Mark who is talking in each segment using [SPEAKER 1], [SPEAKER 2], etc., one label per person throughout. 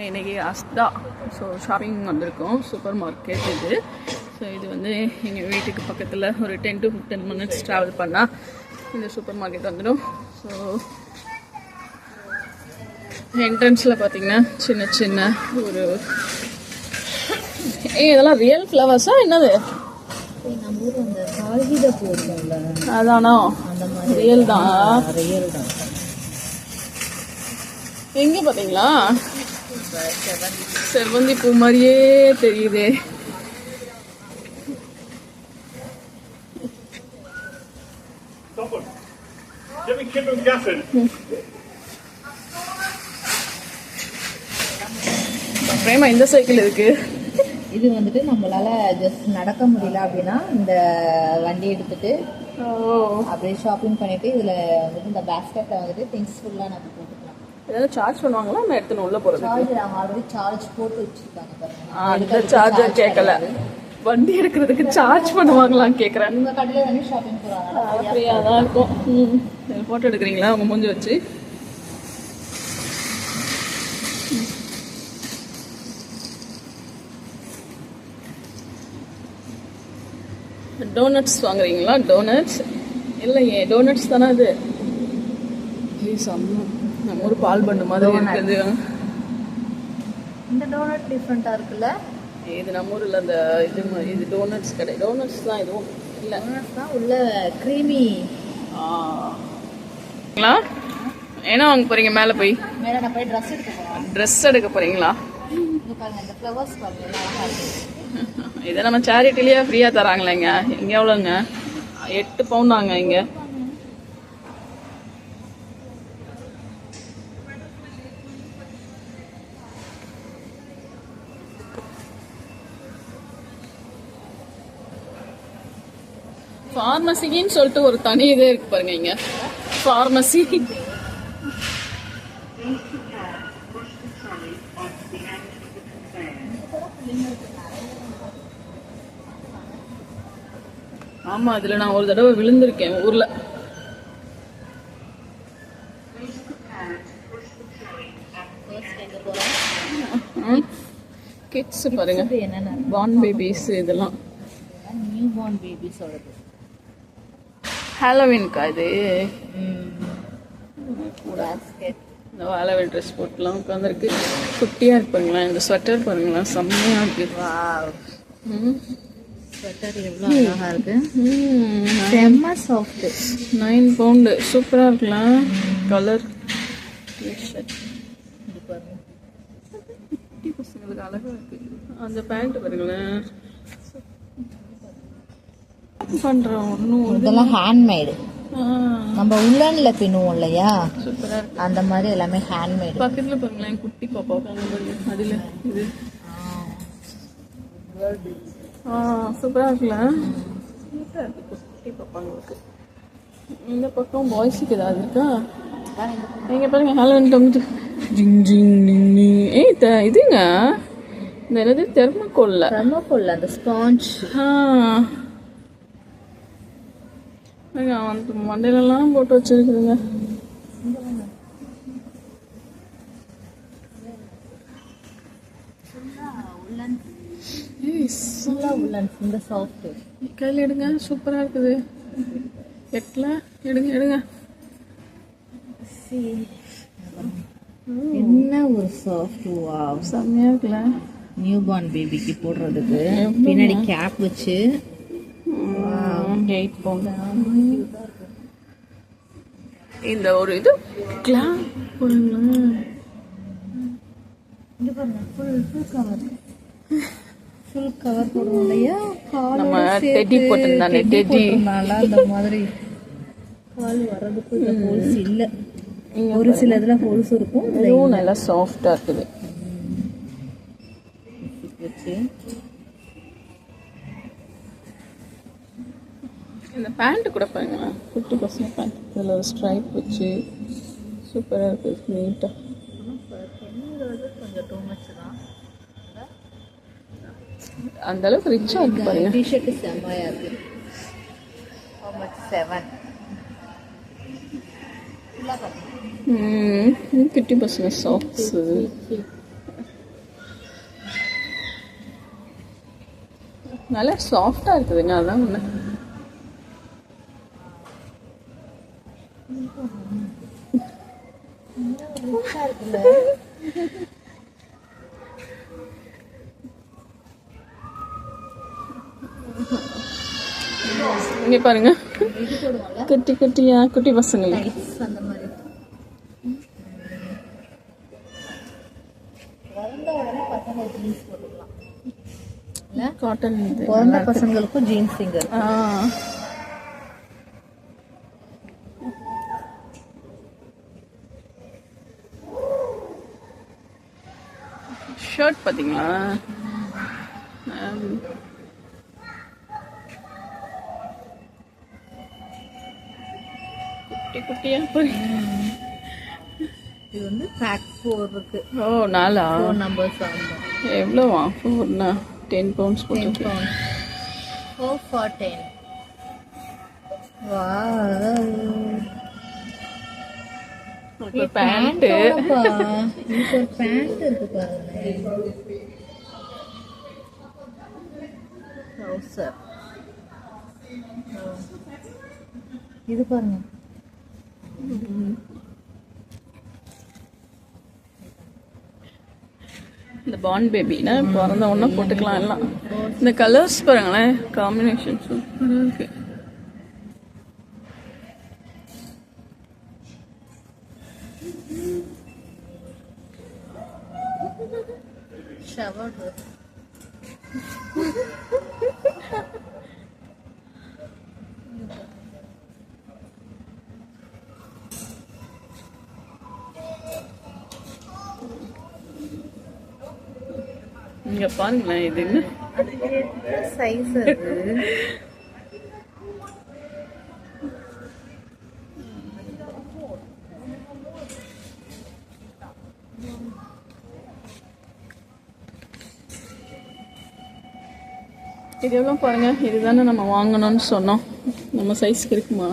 [SPEAKER 1] இன்னைக்கு அஸ்தா so shopping வந்திருக்கோம். Super market இது. ஸோ இது வந்து எங்கள் வீட்டுக்கு பக்கத்தில் ஒரு 10 to 15 minutes ட்ராவல் பண்ணால் இந்த சூப்பர் மார்க்கெட் வந்துடும். ஸோ என்ட்ரன்ஸில் பார்த்தீங்கன்னா சின்ன சின்ன ஒரு இதெல்லாம் ரியல் ஃப்ளவர்ஸா என்னது? அதானா ரியல் தான். எங்கே பார்த்தீங்களா? செவ்வந்தி பூ மாதிரியே தெரியுது. பிரேமா இந்த சைக்கிள் இருக்கு.
[SPEAKER 2] இது வந்துட்டு நம்மளால ஜஸ்ட் நடக்க முடியல அப்படின்னா இந்த வண்டி எடுத்துட்டு அப்படியே ஷாப்பிங் பண்ணிட்டு இதுல வந்துட்டு இந்த பேஸ்கெட்ல வந்துட்டு திங்ஸ் ஃபுல்லா நம்ம போட்டுக்கலாம்.
[SPEAKER 1] ஏதாவது சார்ஜ் பண்ணுவாங்களா? நான் எடுத்துன்னு உள்ள போறது.
[SPEAKER 2] சார்ஜ் அவங்க ஆல்ரெடி சார்ஜ் போட்டு வச்சிருக்காங்க பாருங்க.
[SPEAKER 1] அந்த சார்ஜர் கேட்கல, வண்டி எடுக்கிறதுக்கு சார்ஜ் பண்ணுவாங்களான்னு கேட்குறேன்.
[SPEAKER 2] உங்க கடையில வந்து ஷாப்பிங் போறாங்க,
[SPEAKER 1] ஃப்ரீயா தான் இருக்கும். போட்டோ எடுக்கிறீங்களா உங்க மூஞ்சி வச்சு? டோனட்ஸ் வாங்குறீங்களா? டோனட்ஸ் இல்லையே, டோனட்ஸ் தானே இது. நம்ம ஒரு பால் பண்ணு மாதிரி இருக்குது.
[SPEAKER 2] இந்த டோனட் டிஃப்ரெண்டா இருக்குல்ல.
[SPEAKER 1] இது நம்ம ஊரில் அந்த இது டோனட்ஸ் கடை. டோனட்ஸ் தான் இதுவும் இல்லை,
[SPEAKER 2] டோனட்ஸ் தான் உள்ள க்ரீமி.
[SPEAKER 1] என்ன வாங்க போறீங்க? மேலே போய்
[SPEAKER 2] மேலே நான் போய் ட்ரெஸ் எடுக்க போறேன்.
[SPEAKER 1] ட்ரெஸ் எடுக்க போறீங்களா?
[SPEAKER 2] இங்க பாருங்க, இந்த ஃப்ளவர்ஸ் பாருங்க, அழகா இருக்கு.
[SPEAKER 1] இதை நம்ம சேரிட்டிலேயே ஃப்ரீயாக தராங்களேங்க. இங்கே எவ்வளோங்க? 8 பவுண்டாங்க இங்கே. ஃபார்மசின்னு சொல்லிட்டு ஒரு தனி இதே இருக்கு பாருங்க இங்க. ஃபார்மசி ஆமா, அதுல நான் ஒரு தடவை விழுந்திருக்கேன் ஊர்ல. கிட்ஸ் பாருங்க, பார்ன் பேபிஸ், இதெல்லாம்
[SPEAKER 2] நியூ பார்ன் பேபிஸோட
[SPEAKER 1] ஹாலோவின்க்கா இது.
[SPEAKER 2] பேஸ்கெட்
[SPEAKER 1] ஹாலோவின் ட்ரெஸ் போட்டுலாம் உட்காந்துருக்கு. குட்டியா இருப்பாங்களா? இந்த ஸ்வெட்டர் பாருங்களேன், செம்மையா இருக்கு.
[SPEAKER 2] ஸ்வெட்டர் எவ்வளோ அழகா இருக்கு. செம்ம சாஃப்ட்.
[SPEAKER 1] 9 பவுண்டு. சூப்பரா இருக்கலாம். கலர் குட்டி பசங்களுக்கு அழகா இருக்கு. அந்த பேண்ட் பாருங்களேன். பண்றோம் ஒன்றும்
[SPEAKER 2] இதெல்லாம் ஹேண்ட்மேடு. நம்ம உள்ளன்ல பின்னுவோம் இல்லையா,
[SPEAKER 1] சூப்பரா இருக்கு.
[SPEAKER 2] அந்த மாதிரி எல்லாமே ஹேண்ட்மேடு.
[SPEAKER 1] பக்கத்துல பாருங்களேன், குட்டி பாப்பா அதுல இது சூப்பரா இருக்குல்ல. குட்டி பாப்பாங்களுக்கு. இந்த பக்கம் பாய்ஸுக்கு ஏதாவது இருக்கா? எங்க பாருங்க, ஹாலோவின் தொங்குது. ஜிங் ஜிங் டிங் டிங். இதுங்க இந்த என்னது தெர்மோகோல்ல
[SPEAKER 2] அந்த ஸ்பாஞ்ச்.
[SPEAKER 1] மண்டையிலலாம் போட்டு வச்சிருக்குதுங்க.
[SPEAKER 2] இந்த சாஃப்ட்
[SPEAKER 1] கையில் எடுங்க, சூப்பரா இருக்குது. எட்ல எடுங்க.
[SPEAKER 2] என்ன ஒரு சாஃப்ட். வாவ்,
[SPEAKER 1] செம்மையா இருக்குல்ல.
[SPEAKER 2] நியூ பார்ன் பேபிக்கு போடுறதுக்கு பின்னாடி கேப் வச்சு
[SPEAKER 1] 8 பவுண்ட். இந்த ஒரு இது கிளாஸ் போடுங்களேன்.
[SPEAKER 2] இங்க பாருங்க, ஃபுல் கவர் போடுவோம் இல்லையா,
[SPEAKER 1] நம்ம டெடி போட்டிருந்தானே, டெடி
[SPEAKER 2] அந்த மாதிரி கால் வர்றதுக்கு இந்த ஹோல்ஸ் இல்ல. ஒரு சில இதுல ஹோல்ஸ் இருக்கும்.
[SPEAKER 1] இதுவும் நல்லா சாஃப்டா இருக்குது. இந்த பேண்ட் கூட பாருங்க, குட்டி பசங்க பேண்ட். இதில் ஒரு ஸ்ட்ரைப் வச்சு சூப்பராக இருக்குது, நீட்டாக.
[SPEAKER 2] கொஞ்சம் டூ மச் தான்.
[SPEAKER 1] அந்த அளவுக்கு ரிச்சாக இருக்கு பாருங்க.
[SPEAKER 2] டிஷர்ட் செம்மையா இருக்கு. How much? 7.
[SPEAKER 1] குட்டி பசங்க சாக்ஸு நல்லா சாஃப்டாக இருக்குதுங்க, அதான் ஒன்று. இங்கே பாருங்க, குட்டி குட்டியா குட்டி பசங்களா
[SPEAKER 2] அந்த மாதிரி பிறந்த உடனே பசங்க ஜீன்ஸ் போட்டுக்கலாம் இல்லை?
[SPEAKER 1] காட்டன் இது
[SPEAKER 2] பிறந்த பசங்களுக்கும் ஜீன்ஸ் இங்க
[SPEAKER 1] ஷர்ட் பார்த்தீங்களா? குட்டி குட்டியா
[SPEAKER 2] இது வந்து பேக் 4 இருக்கு.
[SPEAKER 1] ஓ 4
[SPEAKER 2] 4 நம்பர்ஸ் ஆகும்.
[SPEAKER 1] எவ்வளோவா? 4னா 10 பவுண்ட்ஸ் போட்டு
[SPEAKER 2] 4 for 10. வாவ்,
[SPEAKER 1] ஒரு பேண்ட்.
[SPEAKER 2] இது ஒரு பேண்ட் இருக்கு பாருங்க. ட்ரவுசர் இது பாருங்க.
[SPEAKER 1] இந்த பாண்ட் பேபினா பிறந்த உடனே போட்டுக்கலாம் எல்லாம். இந்த கலர்ஸ் பாருங்களேன், காம்பினேஷன்ஸ் இருக்கு.
[SPEAKER 2] Shower dress.
[SPEAKER 1] இங்க பாருங்களேன், இது என்ன
[SPEAKER 2] சைஸ் அது.
[SPEAKER 1] இது எவ்வளோ பாருங்க. இதுதானே நம்ம வாங்கணும்னு சொன்னோம். நம்ம சைஸ்க்கு இருக்குமா?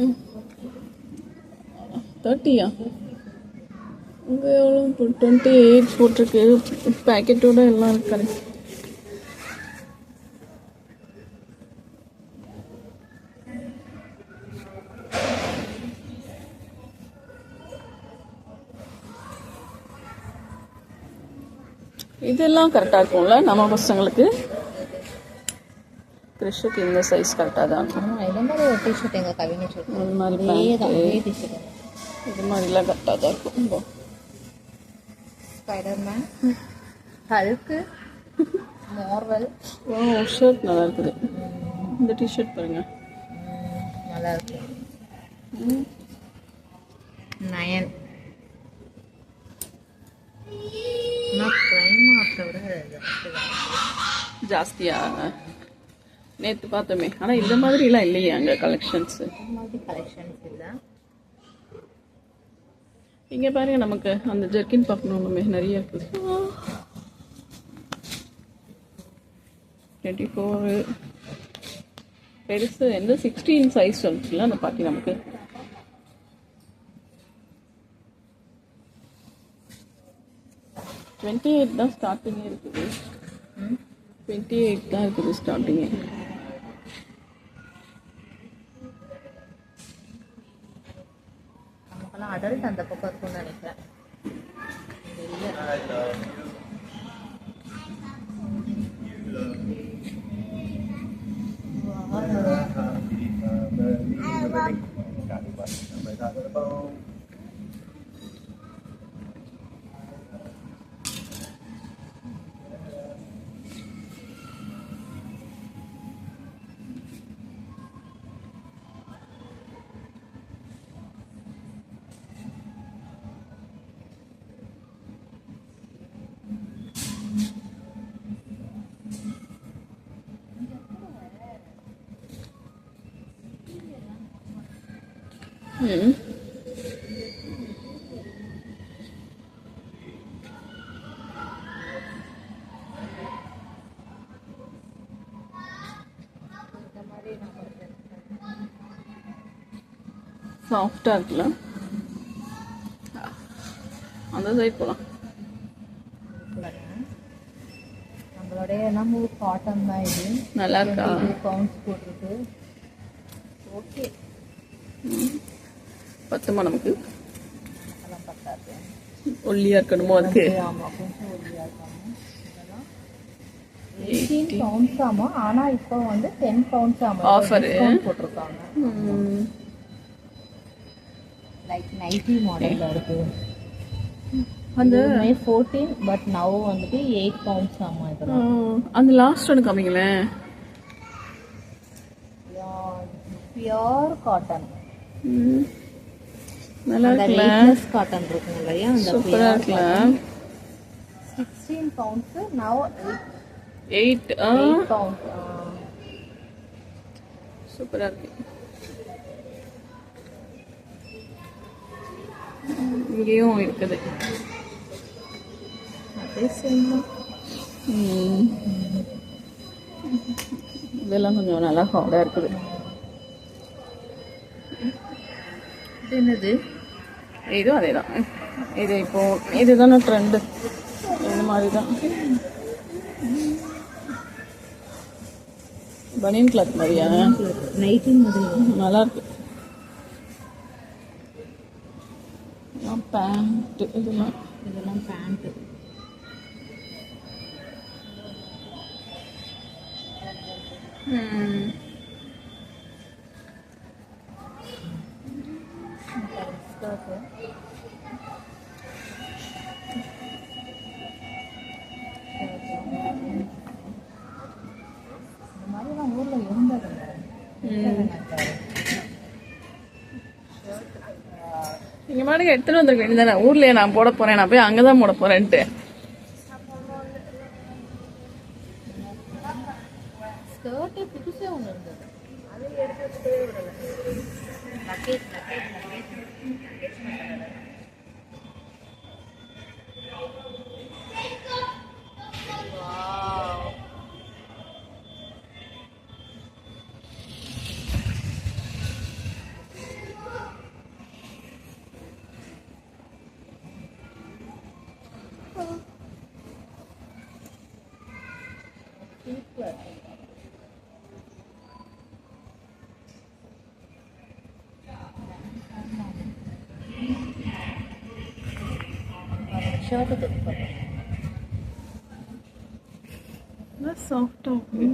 [SPEAKER 1] ம் 30யா? இங்கே எவ்வளோ 28 போட்டிருக்கு. பேக்கெட்டோட எல்லாம் இருக்காரு. இதெல்லாம் கரெக்டாக இருக்கும்ல நம்ம பசங்களுக்கு. கிறிஷுக்கு இந்த சைஸ் கரெக்டாக தான் இருக்கும்.
[SPEAKER 2] இந்த மாதிரி ஒரு டிஷர்ட் எங்கள் கவிஞர் வச்சிருக்கோம்.
[SPEAKER 1] இந்த மாதிரி
[SPEAKER 2] டிஷர்ட்
[SPEAKER 1] இது மாதிரிலாம் கரெக்டாக தான் இருக்கும்.
[SPEAKER 2] Spiderman, Hulk, Marvel.
[SPEAKER 1] ஓ ஷர்ட் நல்லா இருக்குது. இந்த டிஷர்ட் பாருங்க,
[SPEAKER 2] நல்லா இருக்கு. 9. நான் ப்ரைமார்க்கை விட
[SPEAKER 1] ஜாஸ்தியா நேற்று பார்த்தோமே. ஆனால் இந்த மாதிரிலாம் இல்லையே அங்கே கலெக்ஷன்ஸு.
[SPEAKER 2] இந்த மாதிரி கலெக்ஷன்ஸ் இல்லை.
[SPEAKER 1] இங்கே பாருங்க, நமக்கு அந்த ஜெர்கின் பார்க்கணுமே நிறைய இருக்குது. 24 பெருசு எந்த 16 சைஸ் வந்துச்சுல அந்த பாட்டி. நமக்கு 28 தான் ஸ்டார்டிங்கே இருக்குது. 28 தான் இருக்குது ஸ்டார்டிங்கே.
[SPEAKER 2] நமக்கெல்லாம் அடல்ட் அந்த பக்கம் இருக்கும்னு நினைக்கிறேன்.
[SPEAKER 1] சாஃப்டாக இருக்குல்ல. அந்த சைட் போகலாம்.
[SPEAKER 2] நிறைய நம்ம காட்டன் தான் இது.
[SPEAKER 1] நல்லா இருக்கா?
[SPEAKER 2] 22 pounds போட்டிருக்கு. ஓகே,
[SPEAKER 1] பத்துமா நமக்கு?
[SPEAKER 2] அதெல்லாம் பத்தாது.
[SPEAKER 1] ஒல்லியா இருக்கணுமோ அதுக்கு?
[SPEAKER 2] ஆமாம், கொஞ்சம் ஒல்லியாக இருக்காங்க. இதெல்லாம் 18 pounds ஆமா. ஆனால் இப்போ வந்து 10 pounds ஆமா
[SPEAKER 1] ஆஃபரு
[SPEAKER 2] போட்டிருக்காங்க. லைக் நைட்டி மாடலில் இருக்குது.
[SPEAKER 1] அந்த
[SPEAKER 2] 14 பட் நவ் வந்துட்டு 8 pounds ஆமா. இதெல்லாம்
[SPEAKER 1] அந்த லாஸ்ட் ஒன்று காமிங்களேன்.
[SPEAKER 2] Pure cotton.
[SPEAKER 1] நல்லா இருக்குல்ல?
[SPEAKER 2] காட்டன் இருக்கும் இல்லையா, அந்த
[SPEAKER 1] சூப்பரா இருக்குல்ல?
[SPEAKER 2] 16 pounds நவ்
[SPEAKER 1] 8
[SPEAKER 2] pounds.
[SPEAKER 1] சூப்பரா இருக்கு. இங்கேயும் இருக்குது. இதெல்லாம் கொஞ்சம் நல்லா ஹார்டாக இருக்குது.
[SPEAKER 2] இது என்னது?
[SPEAKER 1] இதுவும் அதே தான். இது இப்போ இதுதானே ட்ரெண்டு, இது மாதிரி தான். பனியன் கிளாத் மாதிரியா?
[SPEAKER 2] நைட்டி மாதிரி
[SPEAKER 1] நல்லா இருக்கு. பேண்ட், இதெல்லாம்
[SPEAKER 2] பேண்ட்டு. இந்த மாதிரிலாம் ஊரில் இருந்ததுங்க.
[SPEAKER 1] இங்கே மாட்டுக்கு எடுத்துகிட்டு வந்துருக்க வேண்டியதானே. ஊர்லேயே நான் போட போகிறேன், நான் போய் அங்கே தான் போட போகிறேன்ட்டு.
[SPEAKER 2] ஸ்கர்ட்டு புதுசாக ஒன்று இருந்தது, அதை எடுத்து வச்சுட்டே விடலை. லக்கேஜ் ஷர்ட்டு தைக்க
[SPEAKER 1] சாஃப்டாக இருக்கு.